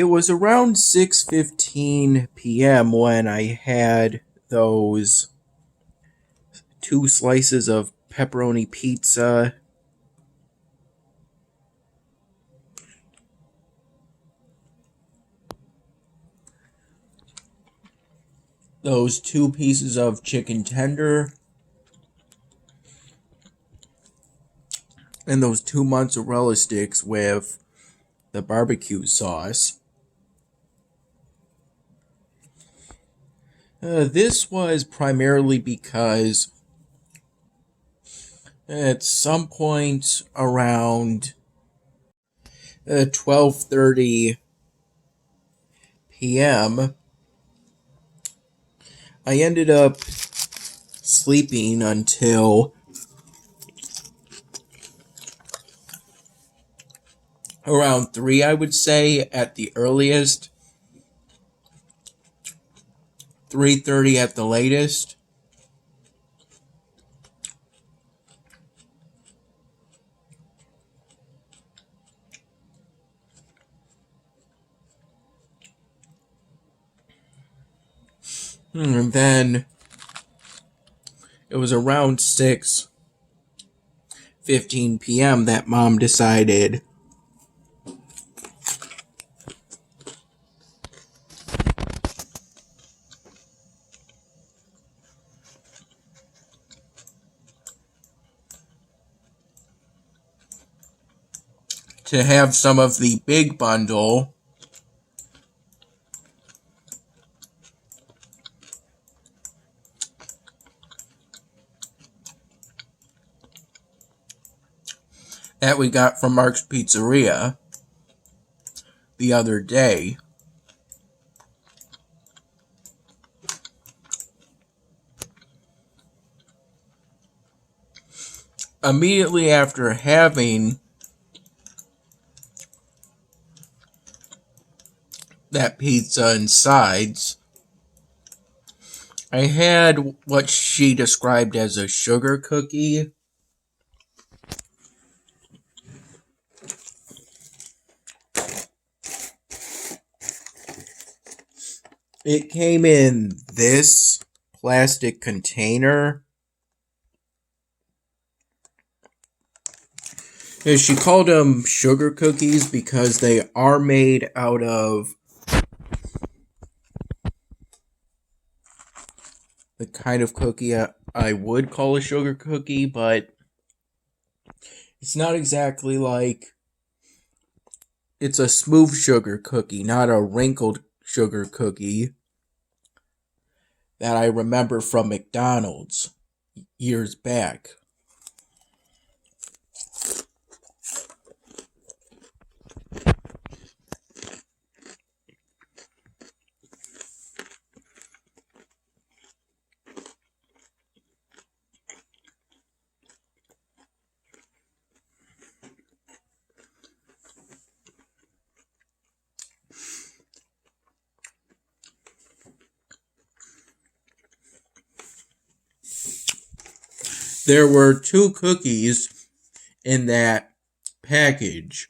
It was around 6:15 p.m. when I had those two slices of pepperoni pizza, those two pieces of chicken tender, and those two mozzarella sticks with the barbecue sauce. This was primarily because at some point around 12:30 p.m., I ended up sleeping until around 3, I would say, at the earliest. 3:30 at the latest. And then it was around 6:15 p.m. that Mom decided to have some of the big bundle that we got from Mark's Pizzeria the other day. Immediately after having that pizza and sides, I had what she described as a sugar cookie. It came in this plastic container. She called them sugar cookies because they are made out of the kind of cookie I would call a sugar cookie, but it's not exactly like... It's a smooth sugar cookie, not a wrinkled sugar cookie that I remember from McDonald's years back. There were two cookies in that package.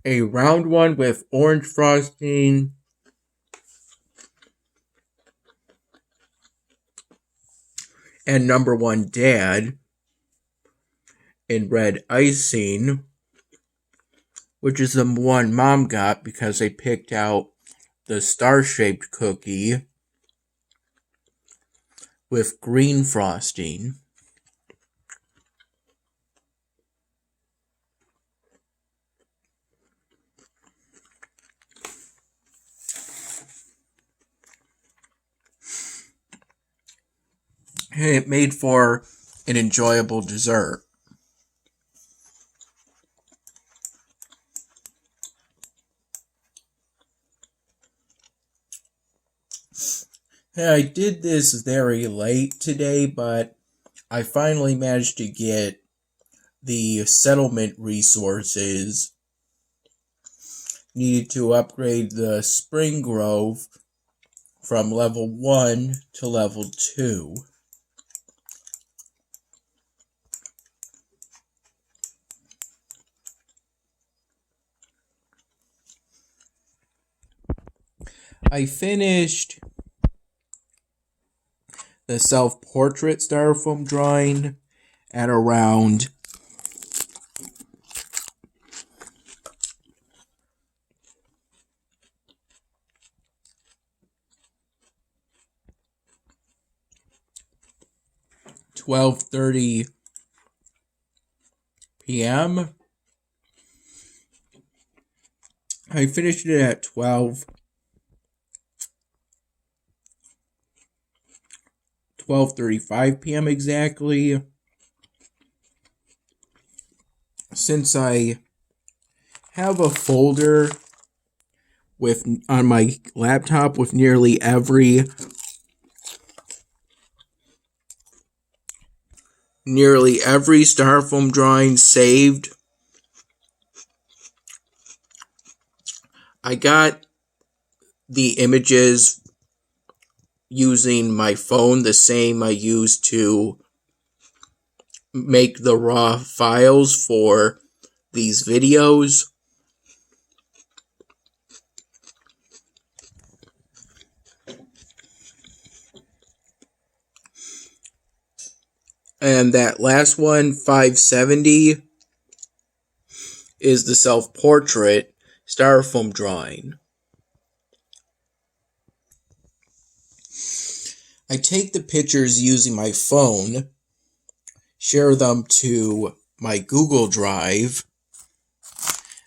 A round one with orange frosting and number one dad in red icing, which is the one Mom got because they picked out the star-shaped cookie with green frosting. And it made for an enjoyable dessert. I did this very late today, but I finally managed to get the settlement resources needed to upgrade the Spring Grove from level 1 to level 2. I finished the self-portrait styrofoam drawing at around 12:30 p.m. I finished it at 12:35 p.m. exactly. Since I have a folder on my laptop with nearly every styrofoam drawing saved, I got the images using my phone, the same I used to make the raw files for these videos. And that last one, 570, is the self-portrait styrofoam drawing. I take the pictures using my phone, share them to my Google Drive,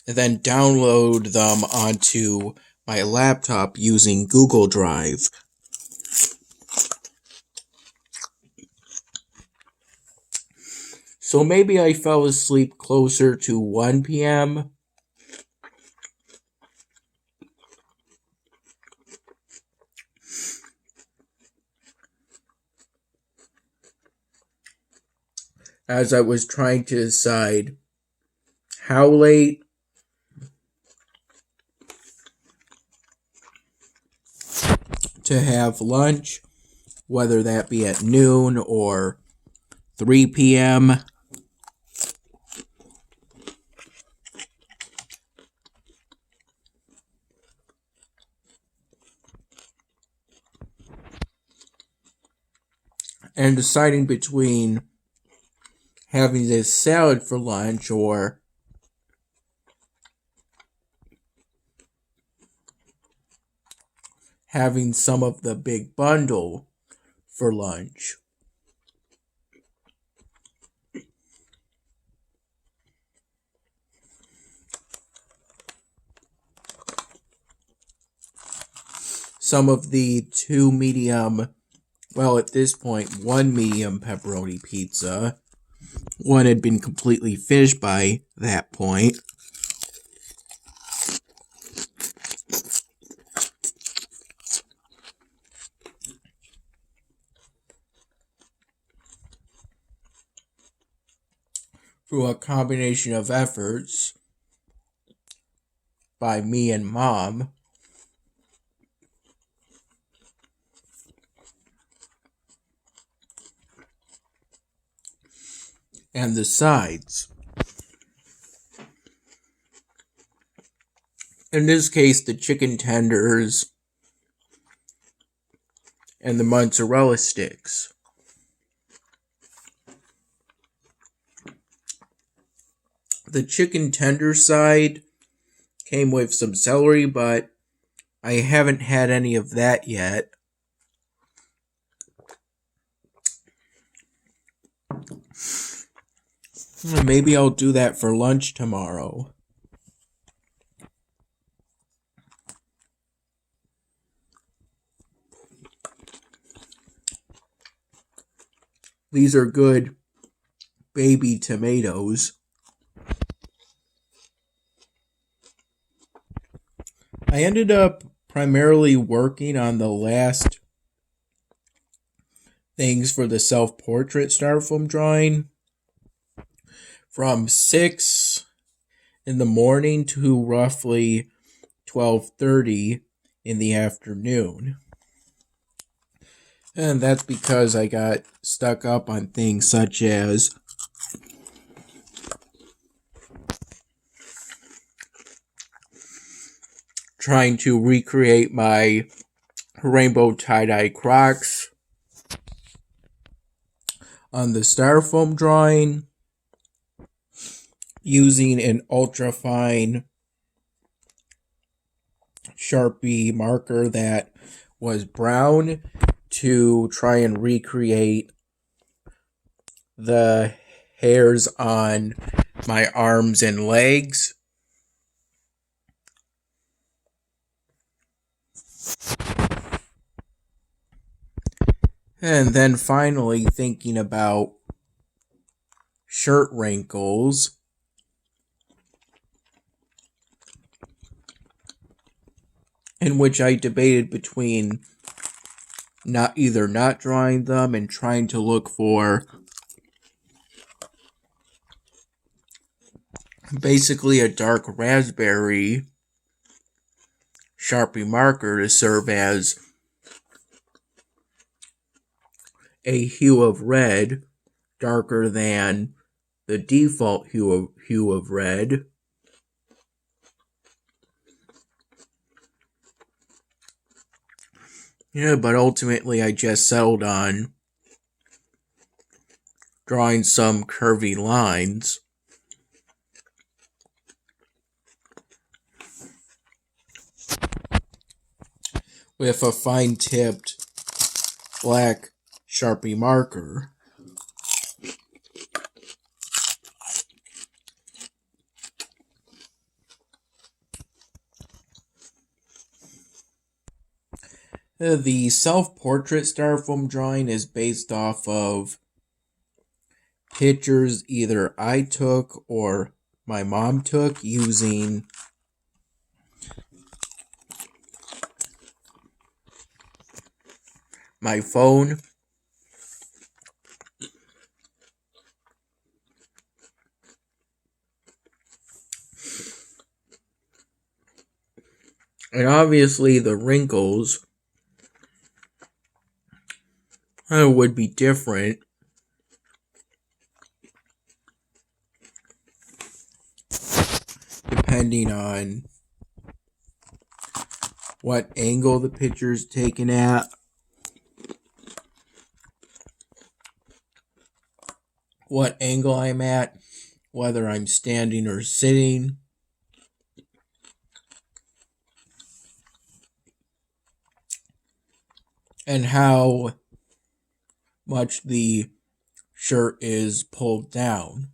and then download them onto my laptop using Google Drive. So maybe I fell asleep closer to 1 p.m. as I was trying to decide how late to have lunch, whether that be at noon or 3 p.m. And deciding between having this salad for lunch or having some of the big bundle for lunch. Some of the at this point, 1 medium pepperoni pizza. One had been completely finished by that point. Through a combination of efforts by me and Mom, and the sides. In this case, the chicken tenders and the mozzarella sticks. The chicken tender side came with some celery, but I haven't had any of that yet. Maybe I'll do that for lunch tomorrow. These are good baby tomatoes. I ended up primarily working on the last things for the self-portrait styrofoam drawing from 6 in the morning to roughly 12:30 in the afternoon. And that's because I got stuck up on things such as trying to recreate my rainbow tie-dye Crocs on the styrofoam drawing using an ultra fine Sharpie marker that was brown to try and recreate the hairs on my arms and legs. And then finally thinking about shirt wrinkles. In which I debated between not drawing them and trying to look for basically a dark raspberry Sharpie marker to serve as a hue of red darker than the default hue of red. Yeah, but ultimately I just settled on drawing some curvy lines. With a fine-tipped black Sharpie marker. The self-portrait styrofoam drawing is based off of pictures either I took or my mom took using my phone. And obviously the wrinkles would be different depending on what angle the picture is taken at, what angle I'm at, whether I'm standing or sitting. And how much the shirt is pulled down.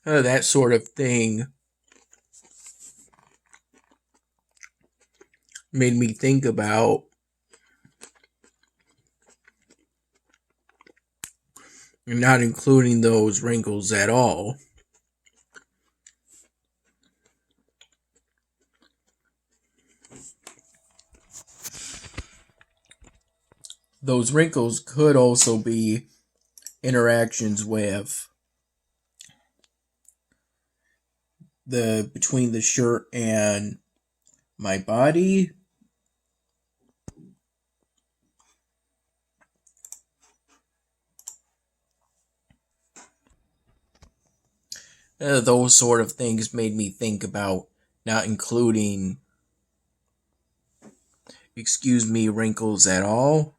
That sort of thing made me think about not including those wrinkles at all. Those wrinkles could also be interactions with between the shirt and my body. Those sort of things made me think about not including, wrinkles at all.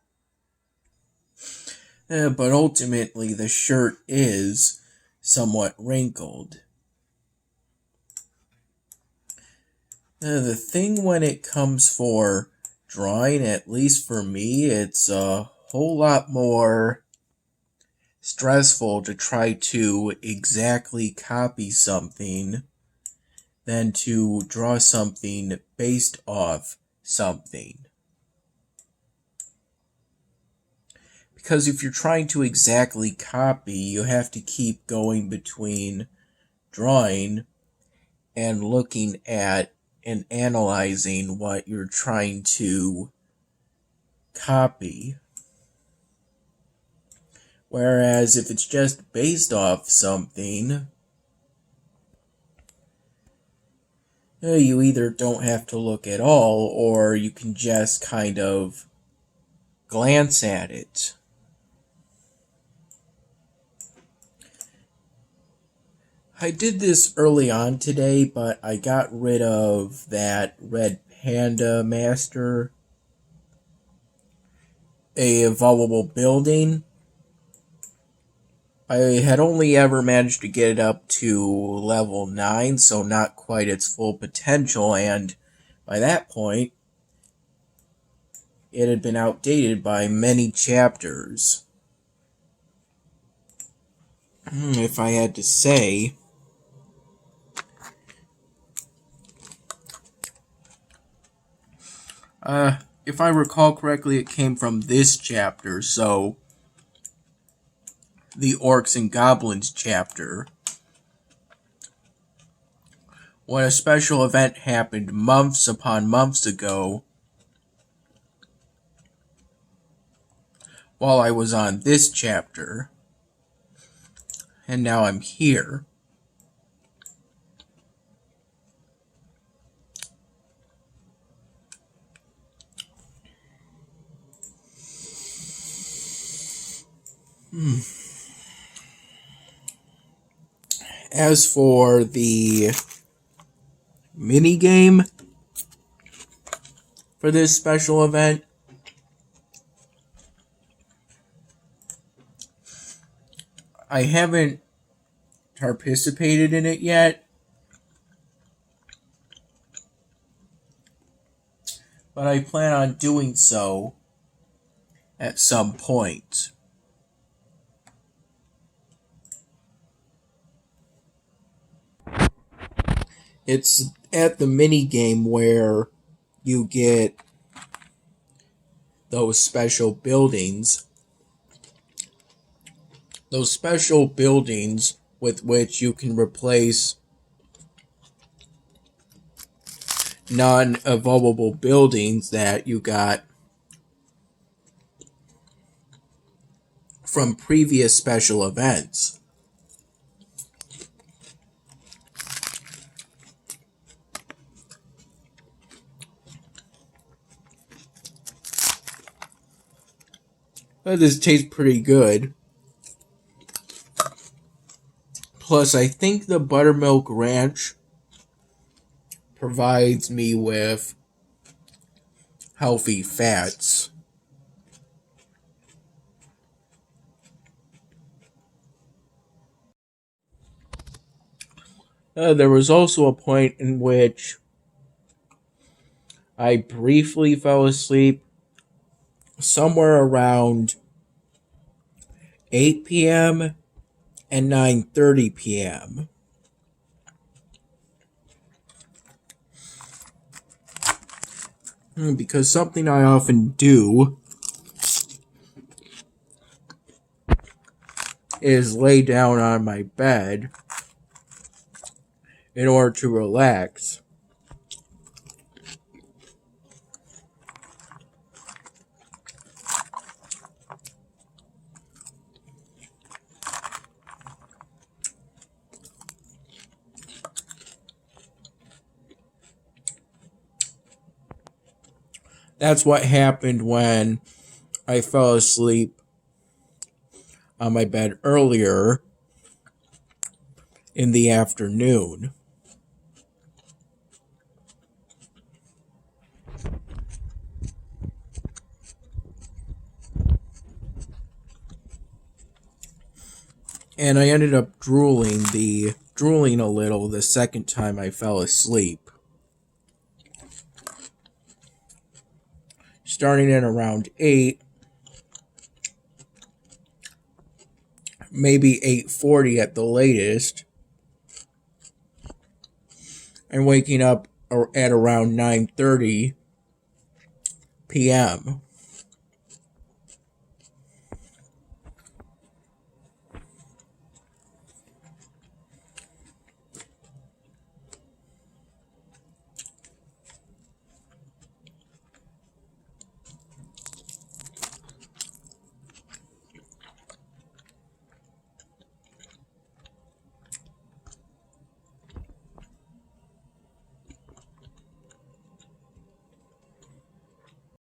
But ultimately, the shirt is somewhat wrinkled. The thing when it comes for drawing, at least for me, it's a whole lot more stressful to try to exactly copy something than to draw something based off something. Because if you're trying to exactly copy, you have to keep going between drawing and looking at and analyzing what you're trying to copy. Whereas if it's just based off something, you either don't have to look at all, or you can just kind of glance at it. I did this early on today, but I got rid of that Red Panda Master, a evolvable building. I had only ever managed to get it up to level 9, so not quite its full potential, and by that point, it had been outdated by many chapters. If I had to say, if I recall correctly, it came from this chapter, so the Orcs and Goblins chapter, when a special event happened months upon months ago while I was on this chapter, and now I'm here. As for the mini-game for this special event, I haven't participated in it yet, but I plan on doing so at some point. It's at the mini game where you get those special buildings. Those special buildings with which you can replace non-evolvable buildings that you got from previous special events. But this tastes pretty good. Plus, I think the Buttermilk Ranch provides me with healthy fats. There was also a point in which I briefly fell asleep somewhere around 8 p.m. and 9:30 p.m. Because something I often do is lay down on my bed in order to relax. That's what happened when I fell asleep on my bed earlier in the afternoon. And I ended up drooling a little the second time I fell asleep. Starting at around 8, maybe 8:40 at the latest, and waking up at around 9:30 p.m.